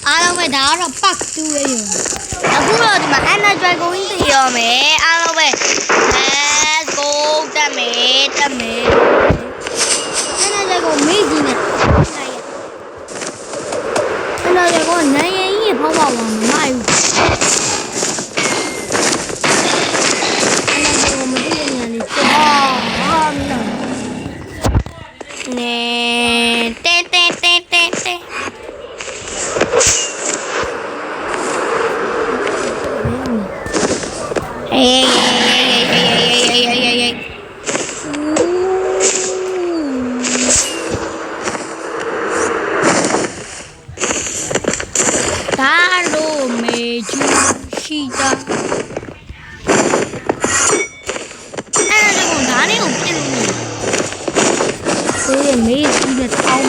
အားလုံးပဲဒါကတော့ pack 2ပဲရောအခုတော့ဒီမှာ Ender Dragon ကြီးတည်ရောမယ်အားလုံးပဲ let's go တက်မယ် Ender Dragon မေးကြီးနဲ့Ender Dragon နိုင်ရင်ကြီးဖောက်ပါအောင်မမိုက်ဘူးEnder Dragon မသိတဲ့နေရာလေးနဲတဲဒါလိုမေချူရှိတာအဲ့ဒါကဒါလေးကိုပြစ်လို့နေမေးကြီးနဲ့တောင်း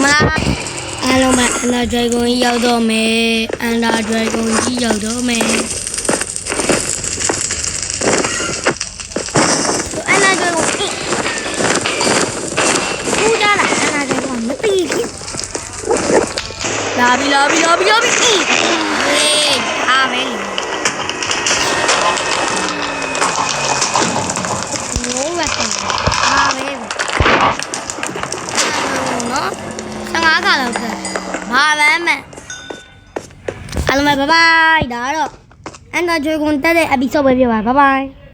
မာအားလုံးပဲ Ender Dragon ကြီးရောက်တော့မယ် Ender Dragon ကြီးရောက်တော့မယ်Ender Dragon ဦးကြလား Ender Dragon မသိဘူးလာပြီဟေးဒါပဲလေငိုးပဲဒါပဲနော်15ခါလောက်ပဲဘာလဲမဲ့အားလုံးပဲဘိုင်ဘိုင်ဒါတော့Ender Dragon တက်တဲ့ episode ပဲပြပါဘိုင်ဘိုင်